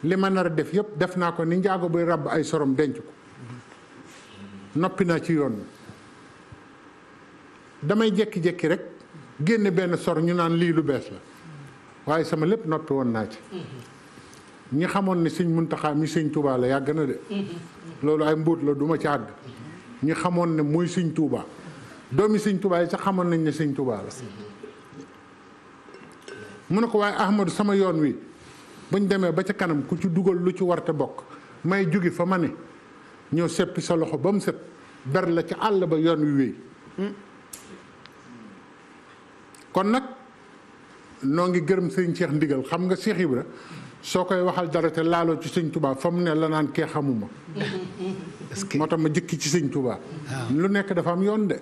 li ma nar a def yëpp def naa ko ni njaago buy ràbb ay sorom denc ko noppi naa ci yoon damay jekki-jekki rek génne benn sor ñu naan lii lu bees la waaye sama lépp noppi woon naa ci ñi xamoon ne sëñ Muntaxa mi sëñ Touba la yàgg na de loolu ay mbóot la duma ci àgg ñi xamoon ne muy sëñ Touba doomi sëñ Touba yi sax xamoon nañ ne sëñ Touba la mu ne ko waaye Ahmadou sama yoon wi buñ demee ba ca kanam ku ci dugal lu ci warte bokk may jóge fa ma ne ñëw seppi sa loxo ba mu set ber la ci àll ba yoon wi wéy kon nag noo ngi gërëm sëñ Cheikh Ndigal xam nga Cheikh Ibra soo koy waxal dara te laaloo ci sëñ Touba fa mu ne la naan kee xamuma moo tax ma jëkki ci sëñ Touba lu nekk dafa am yoon de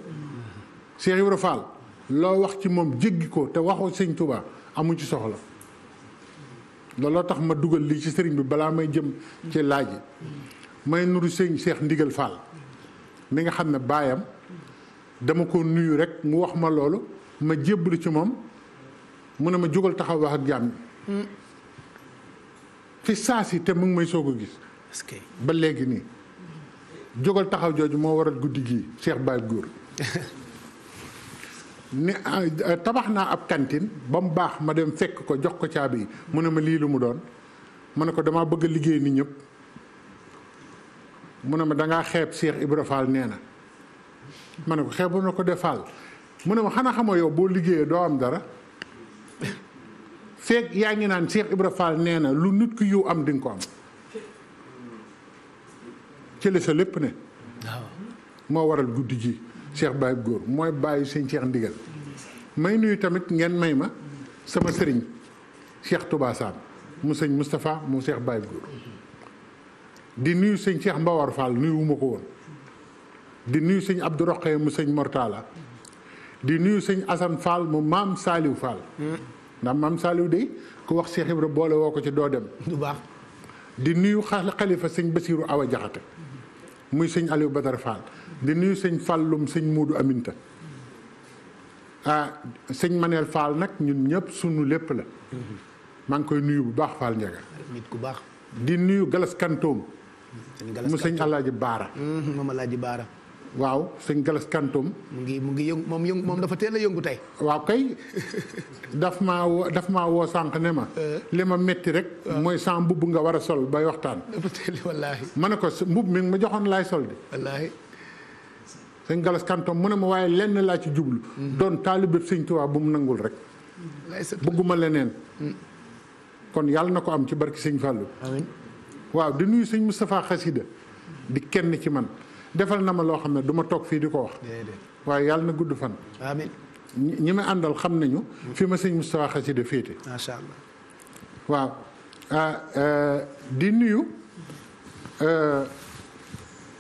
Cheikh Ibra Fall loo wax ci moom jéggi ko te waxoo sëñ Touba amu ci soxla looloo tax ma dugal lii ci sëriñ bi balaa may jëm ci laaj yi may nuru sëñ Cheikh Ndigal Fall mi nga xam ne baayam dama ko nuyu rek mu wax ma loolu ma jébbalu ci moom mu ne ma jógal taxaw wax ak jàmm fi saa si te mu ngi may soog a gis ba léegi nii jógal taxaw jooju moo waral guddi gii Cheikh Baye Góor ne tabax naa ab cantine ba mu baax ma dem fekk ko jox ko caabi yi mu ne ma lii lu mu doon ma ne ko damaa bëgg a liggéey ni ñëpp mu ne ma dangaa xeeb Cheikh Ibra Fall nee na ma ne ko xeebu na ko de Fall mu ne ma xanaa xamoo yow boo liggéeyee doo am dara feeg yaa ngi naan Cheikh Ibra Fall nee na lu nit ku yiw am di nga ko am ci la sa lépp ne moo waral guddi ji Cheikh Baye Góor mooy bàyyi sëñ Cheikh Ndigal may nuyu tamit ngeen may ma sama sëriñ Cheikh Touba Sam mu sëñ Moustapha mu Cheikh Baye Góor di nuyu sëñ Cheikh Mbawar Fall nuyu wu ma ko woon di nuyu sëñ Abdou Rokhaya mu sëñ Mortala di nuyu sëñ Assane Fall mu maam Saliou Fall ndax maam Saliou de ku wax Cheikh Ibra boole woo ko ci doo dem du baax di nuyu xalifa sëñ Bassirou Awa Jaxate muy sëñ Aliou Badara Fall di nuyu sëñ Fallum sëñ Muudu Aminta sëñ Manel Fall nag ñun ñëpp sunu lépp la maa ngi koy nuyu bu baax Fall Ndiaga nit ku baax di nuyu Galas Kantoom mu sëñ Alaaji Baara moom Alaaji Baara waaw sëñ Galas Kantoom mu ngi yëngu moom dafa teel a yëngu tey waaw kay daf maa woo sànq ne ma li ma metti rek mooy sa mbubb nga war a sol bay waxtaan dafa teel wallaahi ma ne ko mbubb mi ma joxoon laay sol di wallaahi sëñ Galas Kantoom mu ne ma waaye lenn laa ci jublu doon taalibe sëñ Tuubaa bu mu nangul rek bëgguma leneen kon yàlla na ko am ci barki sëñ Fallou amiin waaw di nuyu sëñ Moustapha Xasida di kenn ci man defal na ma loo xam ne du ma toog fii di ko wax waaye yàlla na gudd fan amiin ñi ma àndal xam nañu fi ma sëñ Moustapha Xasida féete macha allah waaw di nuyu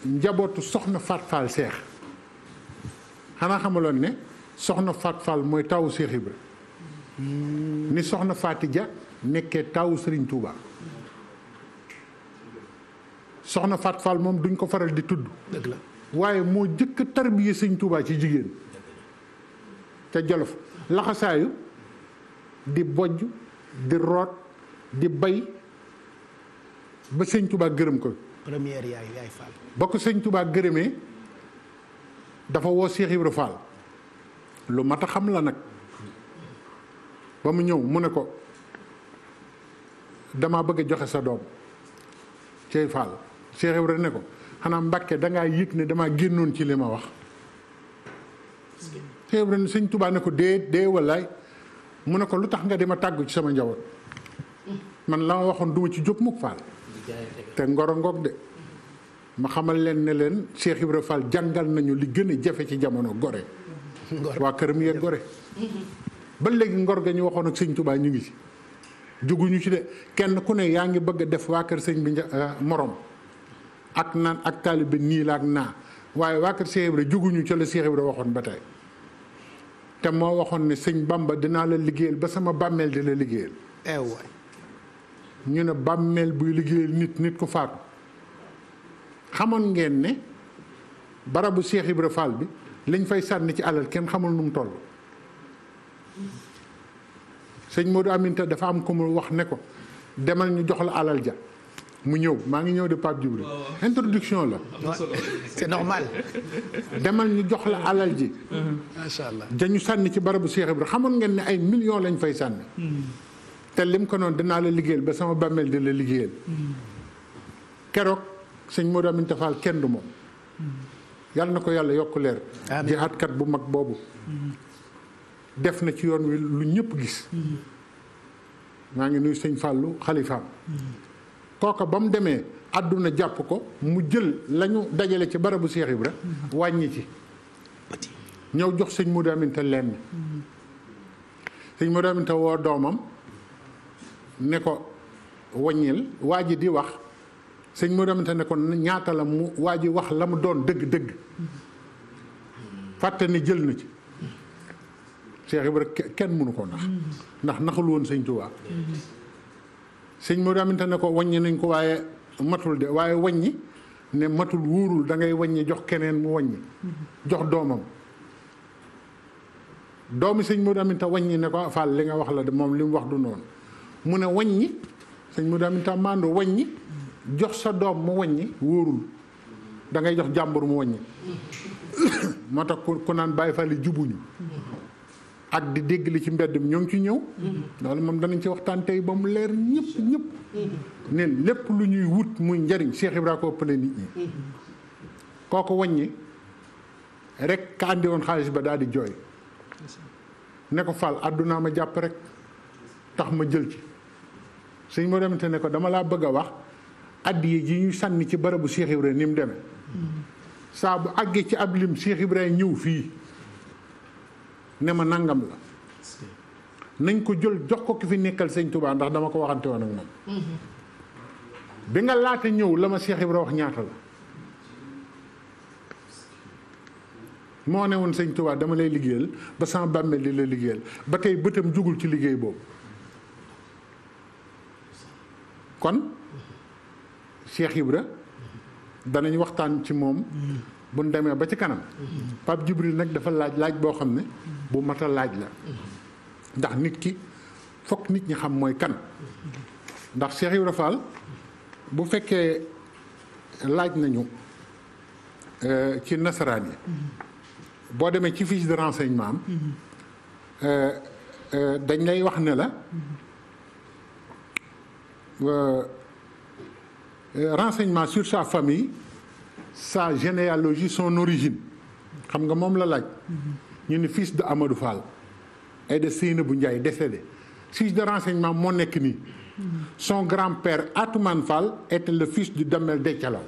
njabootu soxna Fat Fall Seex xanaa xamaloon ne soxna Fat Fall mooy tawu Cheikh Ibra ni soxna Faati Ja nekkee tawu Serigne Touba soxna Fat Fall moom duñ ko faral di tudd dëgg la waaye moo jëkk a tarbiye sëñ Touba ci jigéen ca Jolof laxasaayu di bojj di root di bay ba sëñ Touba gërëm ko première yaay Fall ba ko sëñ Touba gërëmee dafa woo Cheikh Ibra Fall lu mat a xam la nag ba mu ñëw mu ne ko dama bëgg a joxe sa doom Cheikh Fall Cheikh Ibra ne ko xanaa Mbàkke dangaa yëg ne damaa génnoon ci li ma wax Cheikh Ibra ne sëñ Touba ne ko dee wallaay mu ne ko lu tax nga di ma tàggu ci sama njaboot man la ma waxoon duma ci jóg mukk Fall te ngoro ngoog de ma xamal leen ne leen Cheikh Ibra Fall jàngal nañu li gën a jafe ci jamono gore waa këram yee gore ba léegi ngor ga ñu waxoon ak sëñ Touba ñu ngi ci jóguñu ci de kenn ku ne yaa ngi bëgg a def waa kër sëñ bi morom ak naan ak taalibe nii la ak naa waaye waa kër Cheikh Ibra jóguñu ca la Cheikh Ibra waxoon ba tey te moo waxoon ne sëñ Bamba dinaa la liggéeyal ba sama bàmmeel di la liggéeyal waay ñu ne bàmmeel buy liggéeyal nit ko faatu xamoon ngeen ne barabu Cheikh Ibra Fall bi liñ fay sànni ci alal kenn xamul nu mu toll sëñ Modou Aminta dafa am ko mu wax ne ko demal ñu jox la alal ja mu ñëw maa ngi ñëw de Pape Djibril introduction la c'est normal. demal ñu jox la alal ji macha allah. dañu sànni ci barabu Cheikh Ibra xamoon ngeen ne ay millions lañ fay sànni te lim ko noonu dinaa la liggéeyal ba sama bàmmeel di la liggéeyal keroog sëñ Modou Aminta Fall kenn du moom yàlla na ko yàlla yokk leer amiin jihaatkat bu mag boobu def na ci yoon wi lu ñëpp gis maa ngi nuyu sëñ Fallou xalifaam kooka ba mu demee àdduna jàpp ko mu jël lañu dajale ci barabu Cheikh Ibra wàññi ci ñëw jox sëñ Modou Aminta lenn sëñ Modou Aminta woo doomam ne ko wàññil waa ji di wax sëñ Modou Aminta ne ko ñaata la mu waa ji wax la mu doon dëgg-dëgg fàtte ni jël na ci Cheikh Ibra kenn mënu ko ndax naxul woon sëñ Tuubaa sëñ Modou Aminta ne ko wàññi nañ ko waaye matul de waaye wàññi ne matul wóorul da ngay wàññi jox keneen mu wàññi jox doomam doomi sëñ Modou Aminta wàññi ne ko Fall li nga wax la de moom li mu wax du noonu mu ne wàññi sëñ Modou Aminta mando wàññi jox sa doom mu wàññi wóorul da ngay jox jàmbur mu wàññi moo tax ku naan Baay Faal yi jubuñu ak di dégg li ci mbedd mi ñoo ngi ci ñëw loolu moom danañ ci waxtaan tey ba mu leer ñëpp ne lépp lu ñuy wut muy njariñ Cheikh Ibra ko ëppale nit ñi kooku wàññi rek ka andi woon xaalis ba daal di jooy ne ko Fall àddunaa ma jàpp rek tax ma jël ci sëñ moo demante ne ko dama laa bëgg a wax addiye ji ñuy sànni ci barabu Cheikh Ibra ni mu demee saa bu àggee ci ab lim Cheikh Ibra ñëw fii ne ma nangam la nañ ko jël jox ko ki fi nekkal sëñ Touba ndax dama ko waxante woon ak moom bi nga laata ñëw la ma Cheikh Ibra wax ñaata la moo ne woon sëñ Touba dama lay liggéeyal ba sama bàmmeel di la liggéeyal ba tey bëtam jugul ci liggéey boobu kon Cheikh Ibra danañ waxtaan ci moom buñ demee ba ci kanam Pape Djibril nag dafa laaj boo xam ne bu mat a laaj la ndax nit ki fokk nit ñi xam mooy kan ndax Cheikh Ibra Fall bu fekkee laaj nañu ci nasaraan yi boo demee ci fiche de renseignement am dañ lay wax ne la renseignement sur sa famille sa généalogie son origine xam nga moom la laaj ñu ne fils de Amadou Fall et de Seynabou Ndiaye décédé fiche de renseignement moo nekk nii son grand-père Atoumane Fall était le fils du Damel Déthialaw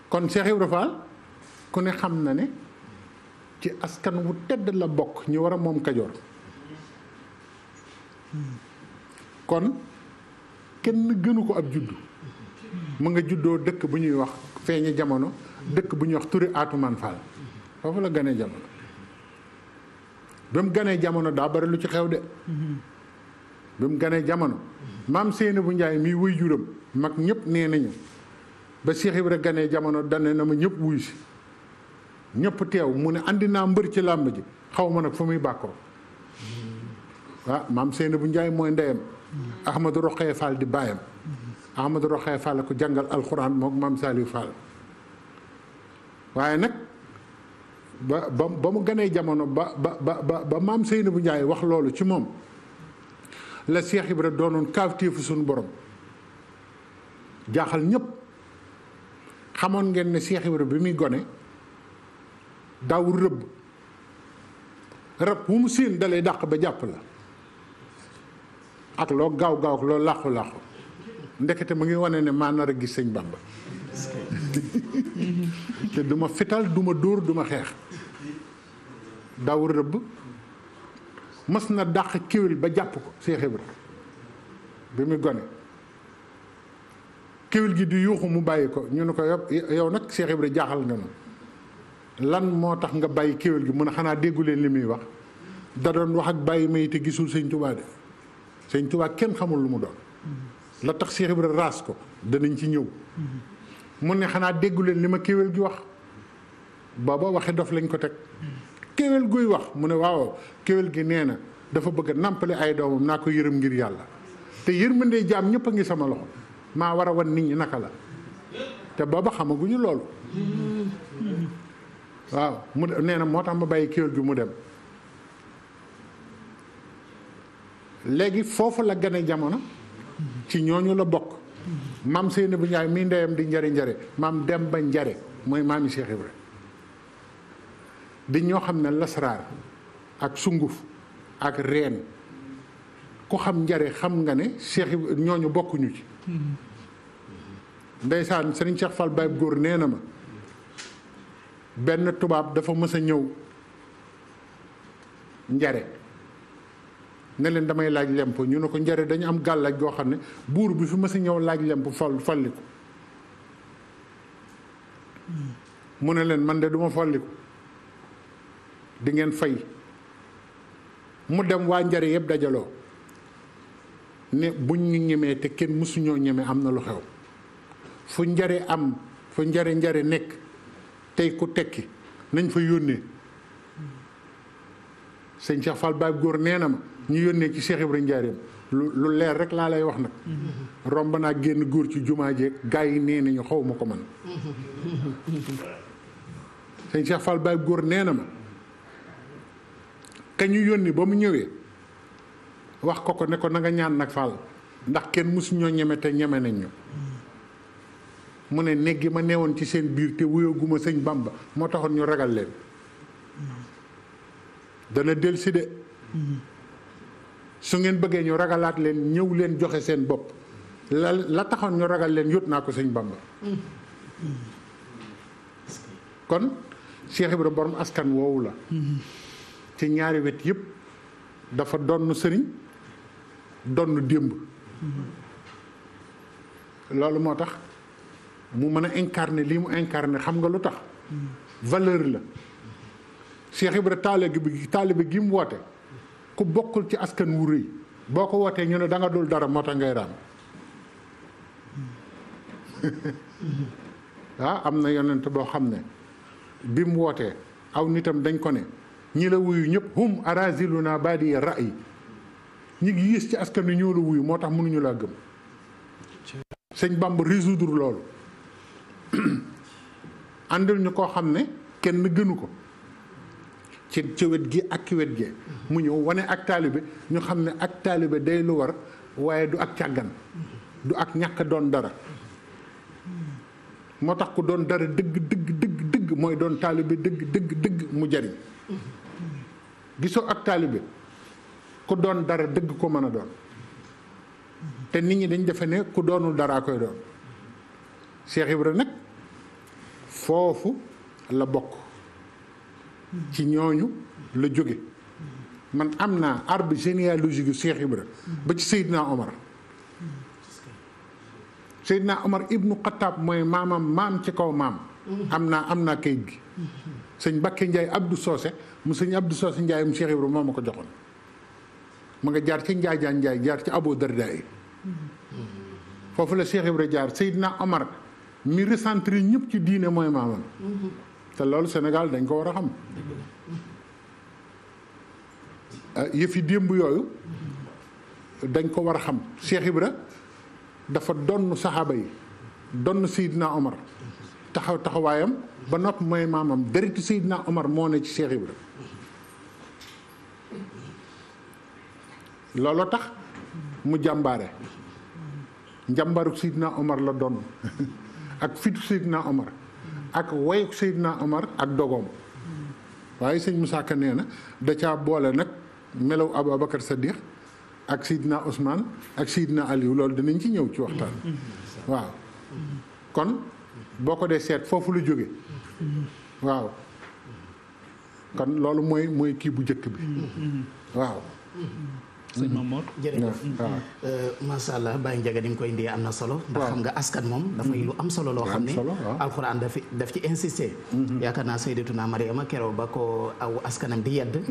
kon Cheikh Ibra Fall ku ne xam na ne ci askan wu tedd la bokk ñu war a moom Kajoor kon kenn gënu ko ab juddu mu nga juddoo dëkk bu ñuy wax feeñe jamono dëkk bu ñuy wax Touré Atoumane Fall foofu la ganee jamono ba mu ganee jamono daa bari lu ci xew de ba mu ganee jamono maam Seynabou Ndiaye mii wuy juram mag ñëpp nee nañu ba Cheikh Ibra ganee jamono dane na ma ñëpp wuy si ñëpp teew mu ne andi naa mbër ci làmb ji xaw ma nag fu muy bàkkoo waaw maam Seynabou Ndiaye mooy ndeyam Ahmadou Rokhaya Fall di baayam Ahmadou Rokhaya Fall ko jàngal alxuraan moom maam Saliou Fall waaye nag ba mu ganee jamono ba maam Seynabou Ndiaye wax loolu ci moom la Cheikh Ibra doonoon kaawteefu suñu borom jaaxal ñëpp xamoon ngeen ne Cheikh Ibra bi muy gone daawul rëbb rab wu mu séen dalay dàq ba jàpp la ak loo gaaw gaaw ak loo làqu làqu ndekete mu ngi wane ne maa nar a gis sëñ Bamba te duma fital duma dóor duma xeex daawul rëbb mas na dàq kéwél ba jàpp ko Cheikh Ibra bi muy gone kéwél gi di yuuxu mu bàyyi ko ñu ne ko yow nag Cheikh Ibra jaaxal nga ma lan moo tax nga bàyyi kéwél gi mun a xanaa déggu leen li muy wax da doon wax ak bàyyi may te gisul sëñ Tuubaa de sëñ Tuubaa kenn xamul lu mu doon la tax Cheikh Ibra raas ko danañ ci ñëw mun ne xanaa déggu leen li ma kéwél gi wax booba waxe dof lañ ko teg kéwél guy wax mu ne waaw kéwél gi nee na dafa bëgg a nàmpale ay doomam naa ko yërëm ngir yàlla te yërmandee jaam ñëpp a ngi sama loxo maa war a wan nit ñi naka la te booba xamaguñu loolu waaw mu nee na moo tax ma bàyyi kéwél gi mu dem léegi foofu la gane jamono ci ñooñu la bokk maam Seynabou Ndiaye mii ndeyam di njare maam Demba Njare mooy maami Cheikh Ibra di ñoo xam ne lasraar ak sunguf ak reen ku xam njare xam nga ne Cheikh Ibra ñooñu bokkuñu ci ndeysaan Serigne Cheikh Fall Baye góor nee na ma benn tubaab dafa mës a ñëw njare ne leen damay laaj lemp ñu ne ko njare dañu am gàllaaj goo xam ne buur bi fi mës a ñëw laaj lemp folliku mu ne leen man de duma folliku di ngeen fay mu dem waa njare yëpp dajaloo ne buñ ñu ñemee te kenn mësuñoo ñeme am na lu xew fu njare nekk tey ku tekki nañ fa yónnee sëñ Cheikh Fall Baye góor nee na ma ñu yónnee ci Cheikh Ibrahima Njaareem lu leer rek laa lay wax nag romb naa génn góor ci jumaa jeeg gaa yi nee nañu xaw ma ko man sëñ Cheikh Fall Baye góor nee na ma ka ñu yónni ba mu ñëwee wax ko ne ko na nga ñaan nag Fall ndax kenn mësu ñoo ñeme te ñeme nañ ñu mu ne néeg gi ma neewoon ci seen biir te wuyaguma sëñ Bamba moo taxoon ñu ragal leen dana dellusi de su ngeen bëggee ñu ragalaat leen ñëw leen joxe seen bopp la taxoon ñu ragal leen yót naa ko sëñ Bamba kon Cheikh Ibra borom askan woowu la ci ñaari wet yëpp dafa donn sëriñ donn démb loolu moo tax mu mën a incarner lii mu incarner xam nga lu tax valeur la Cheikh Ibra taalibe gi mu woote ku bokkul ci askan wu rëy boo ko wootee ñu ne da nga dul dara moo tax ngay raam waaw am na yonent boo xam ne bi mu wootee aw nitam dañ ko ne ñi la wuyu ñëpp hum araziluna badiya ra'yi ñi ngi yées ci askan wi ñoo la wuyu moo tax mënuñu laa gëm sëñ Bamba résoudre loolu àndal ñu koo xam ne kenn gënu ko ci wet gi ak ci wet gee mu ñëw wane ak taalibe ñu xam ne ak taalibe day lu war waaye du ak càggan du ak ñàkk doon dara moo tax ku doon dara dëgg mooy doon taalibe dëgg mu jariñ gisoo ak taalibe ku doon dara dëgg ko mën a doon te nit ñi dañ defe ne ku doonul daraa koy doon Cheikh Ibra nag foofu la bokk ci ñooñu la jóge man am naa arbre généalogique yu Cheikh Ibra ba ci Seydina Omar ibnu Xattaab mooy maam ci kaw maam am naa kayit gi sëñ Bakke Ndiaye Abdou Socé mu sëñ Abdou Socé Ndiaye mu Cheikh Ibra moo ma ko joxoon ma nga jaar ci Njaajaan Ndiaye jaar ci Abou Darda yi foofu la Cheikh Ibra jaar Seydina Omar mi recentré ñëpp ci diine mooy maamam te loolu Sénégal dañ ko war a xam yëfi démb yooyu dañ ko war a xam Cheikh Ibra dafa donn saxaaba yi donn Seydina Omar taxawaayam ba nopp mooy maamam deret Seydina Omar moo ne ci Cheikh Ibra looloo tax mu jàmbaare njàmbaaruk Seydina Omar la doon ak fitu Seydina Omar ak wayuk Seydina Omar ak dogoom waaye sëñ Moussa Ka nee na da caa boole nag melaw Aboubacar Sadiq ak Seydina Ousmane ak Seydina Aliou loolu dinañ ci ñëw ci waxtaan waaw kon boo ko dee seet foofu la jóge waaw kon loolu mooy kii bu njëkk bi waaw sëñ Mamour jërëjëf macha allah Baye Ndiaga ni nga koy indi am na solo ndax xam nga askan moom dafay lu am solo loo xam ne alxuraan daf ci insisté yaakaar naa Sayyidatuna Mariama keroog ba ko aw askanam di yedd